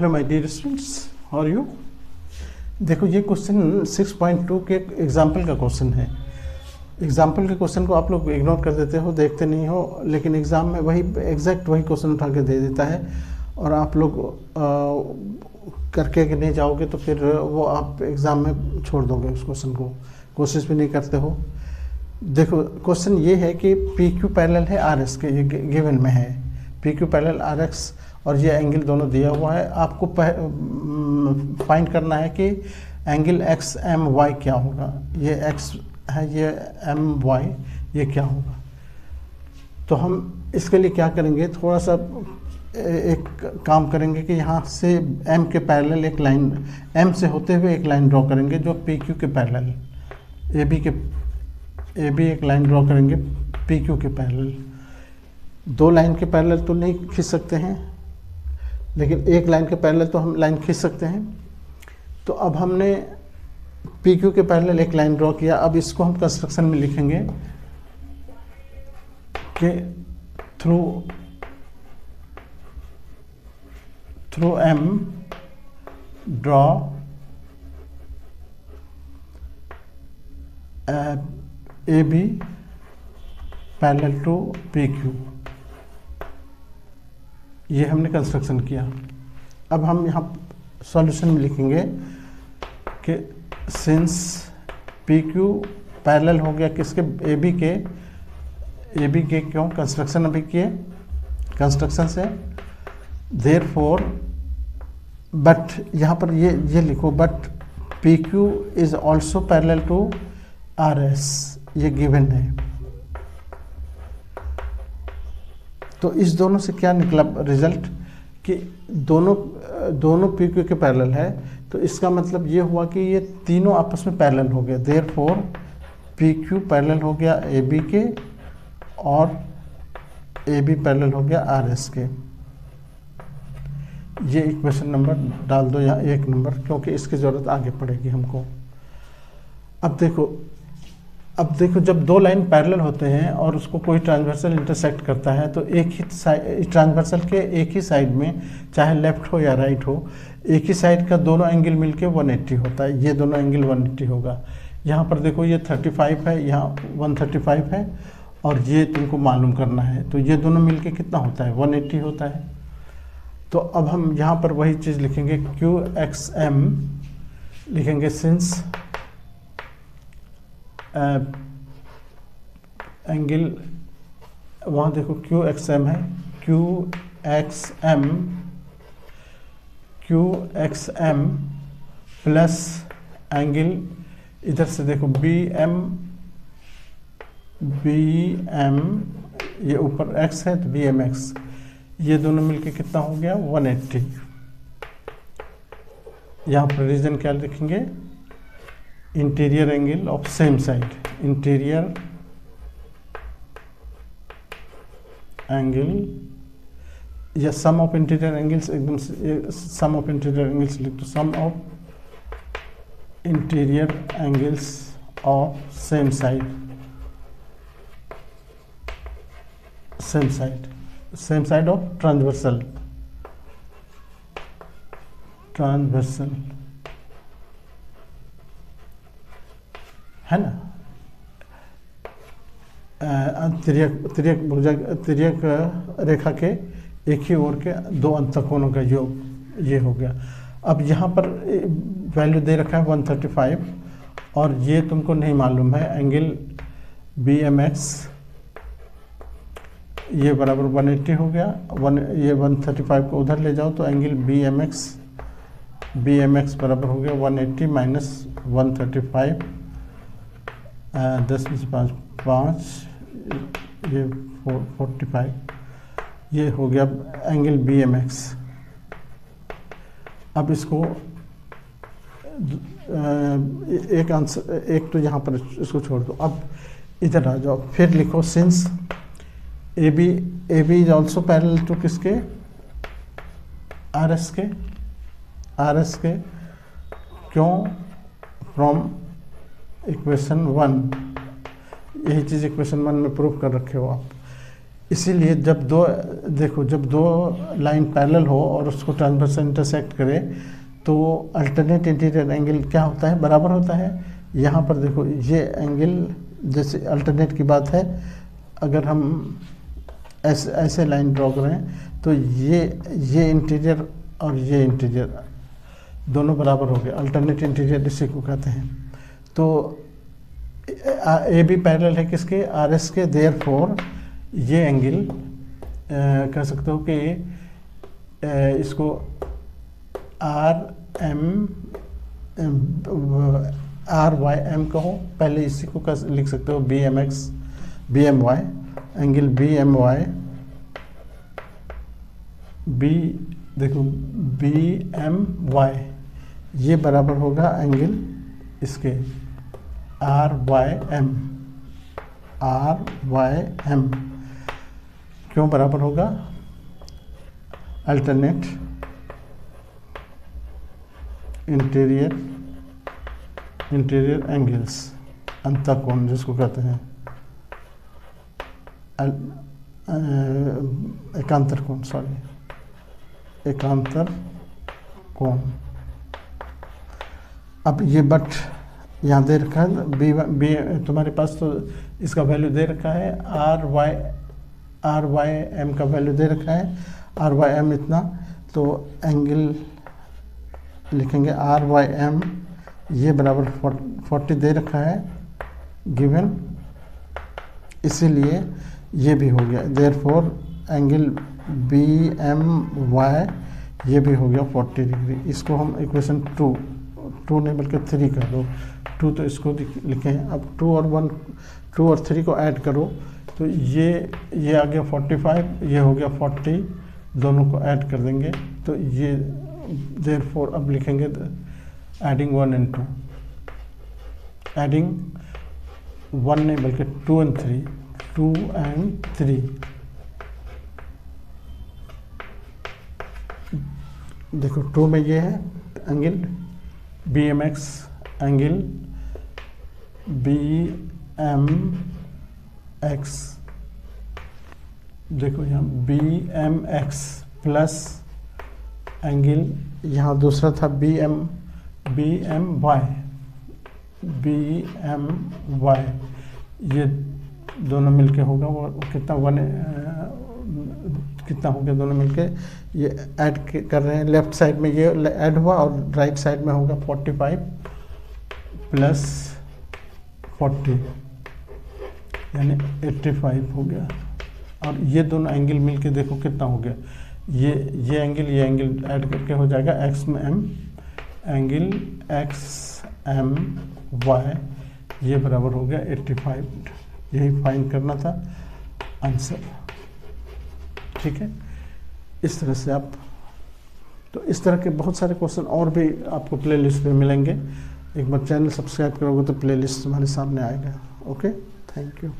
Hello my dear students, how are you. देखो ये question 6.2 के एग्जाम्पल का क्वेश्चन है। एग्जाम्पल के क्वेश्चन को आप लोग इग्नोर कर देते हो, देखते नहीं हो, लेकिन एग्ज़ाम में वही एग्जैक्ट वही क्वेश्चन उठा के दे देता है और आप लोग करके नहीं जाओगे तो फिर वो आप एग्ज़ाम में छोड़ दोगे उस क्वेश्चन को, कोशिश भी नहीं करते हो। देखो क्वेश्चन ये है कि पी क्यू पैरेलल है आर एस के, ये गिवन में है P Q parallel R X और ये एंगल दोनों दिया हुआ है। आपको फाइंड करना है कि एंगल एक्स एम वाई क्या होगा। ये एक्स है, ये एम वाई, ये क्या होगा। तो हम इसके लिए क्या करेंगे, थोड़ा सा एक काम करेंगे कि यहाँ से एम के पैरेलल एक लाइन, एम से होते हुए एक लाइन ड्रॉ करेंगे जो पी क्यू के पैरेलल, ए बी एक लाइन ड्रॉ करेंगे पी क्यू के पैरेलल। दो लाइन के पैरेलल तो नहीं खींच सकते हैं, लेकिन एक लाइन के पैरेलल तो हम लाइन खींच सकते हैं। तो अब हमने पी क्यू के पैरेलल एक लाइन ड्रॉ किया। अब इसको हम कंस्ट्रक्शन में लिखेंगे कि through M draw A B parallel to P Q. ये हमने कंस्ट्रक्शन किया। अब हम यहाँ सॉल्यूशन में लिखेंगे कि सिंस पी क्यू पैरेलल हो गया किसके, ए बी के क्यों कंस्ट्रक्शन अभी किए कंस्ट्रक्शन से, देयरफॉर बट यहाँ पर ये लिखो but P Q is also parallel to R S, ये गिवन है। तो इस दोनों से क्या निकला रिजल्ट कि दोनों पी क्यू के पैरेलल है। तो इसका मतलब ये हुआ कि ये तीनों आपस में पैरेलल हो गए। देयरफॉर पी क्यू पैरेलल हो गया ए बी के और ए बी पैरेलल हो गया आर एस के। ये इक्वेशन नंबर डाल दो यहाँ 1 नंबर, क्योंकि इसकी ज़रूरत आगे पड़ेगी हमको। अब देखो जब दो लाइन पैरेलल होते हैं और उसको कोई ट्रांसवर्सल इंटरसेक्ट करता है तो एक ही ट्रांसवर्सल के एक ही साइड में, चाहे लेफ्ट हो या राइट हो, एक ही साइड का दोनों एंगल मिलके 180 होता है। ये दोनों एंगल 180 होगा। यहाँ पर देखो ये 35 है, यहाँ 135 है और ये तुमको मालूम करना है। तो ये दोनों मिलके कितना होता है, 180 होता है। तो अब हम यहाँ पर वही चीज़ लिखेंगे, क्यू एक्स एम लिखेंगे सिंस एंगल, वहाँ देखो क्यू एक्स एम है, Q X M plus angle इधर से देखो बी एम, ये ऊपर एक्स है तो बी एम एक्स, ये दोनों मिलके कितना हो गया 180। यहाँ पर रीजन क्या लिखेंगे, interior angle of same side, interior angle या सम ऑफ इंटीरियर एंगल्स, एकदम सम ऑफ इंटीरियर एंगल्स लिख दो, sum of interior angles of same side of transversal है ना। तिर्यक रेखा के एक ही ओर के दो अंतकोणों का योग, ये हो गया। अब यहाँ पर वैल्यू दे रखा है 135 और ये तुमको नहीं मालूम है एंगल बी एम एक्स, ये बराबर 180 हो गया। ये 135 को उधर ले जाओ तो एंगल बी एम एक्स बराबर हो गया 180 माइनस 135, 10 में से 5, ये 45, ये हो गया एंगल बी एम एक्स। अब इसको एक आंसर, एक तो यहाँ पर इसको छोड़ दो। अब इधर आ जाओ, फिर लिखो since A B is also parallel to किसके, आर एस के। क्यों, फ्रॉम इक्वेशन 1, यही चीज़ इक्वेशन 1 में प्रूव कर रखे हो आप। इसीलिए जब दो लाइन पैरेलल हो और उसको ट्रांसवर्सल इंटरसेक्ट करे तो अल्टरनेट इंटीरियर एंगल क्या होता है, बराबर होता है। यहाँ पर देखो ये एंगल, जैसे अल्टरनेट की बात है, अगर हम ऐसे लाइन ड्रॉ करें तो ये इंटीरियर और ये इंटीरियर दोनों बराबर हो गए, अल्टरनेट इंटीरियर इसी को कहते हैं। तो ए बी पैरेलल है किसके, आर एस के, देयरफॉर ये एंगल कह सकते हो कि इसको आर वाई एम कहो, पहले इसी को लिख सकते हो B M Y, angle B M Y, B M Y ये बराबर होगा एंगल इसके आर वाई एम। क्यों बराबर होगा, अल्टरनेट इंटीरियर एंगल्स, अंतःकोण जिसको कहते हैं, एकांतर कोण। अब ये बट यहाँ दे रखा है, बी तुम्हारे पास तो इसका वैल्यू दे रखा है, आर वाई एम का वैल्यू दे रखा है, आर वाई एम इतना, तो एंगल लिखेंगे आर वाई एम ये बराबर 40 दे रखा है गिवन, इसीलिए ये भी हो गया, therefore angle B M Y ये भी हो गया 40 डिग्री। इसको हम इक्वेशन 2 नहीं बल्कि 3 कर दो, 2 तो इसको लिखें, अब 2 और 3 को ऐड करो तो ये आ गया 45, ये हो गया 40, दोनों को ऐड कर देंगे तो ये देयरफॉर अब लिखेंगे एडिंग 1 and 2, एडिंग 1 नहीं बल्कि 2 and 3, देखो 2 में ये है angle B M X, angle B M X, देखो यहाँ B M X plus angle यहाँ दूसरा था बी एम वाई, ये दोनों मिलके होगा वो कितना कितना हो गया, दोनों मिलके ये ऐड कर रहे हैं, लेफ्ट साइड में ये ऐड हुआ और राइट साइड में होगा 45 प्लस 40 यानी 85 हो गया। और ये दोनों एंगल मिलके देखो कितना हो गया, ये एंगल ऐड करके हो जाएगा एक्स में M, angle X M Y ये बराबर हो गया 85। यही फाइंड करना था आंसर, ठीक है। इस तरह से आप, तो इस तरह के बहुत सारे क्वेश्चन और भी आपको प्लेलिस्ट पे मिलेंगे। एक बार चैनल सब्सक्राइब करोगे तो प्लेलिस्ट तुम्हारे सामने आएगा। Okay, thank you.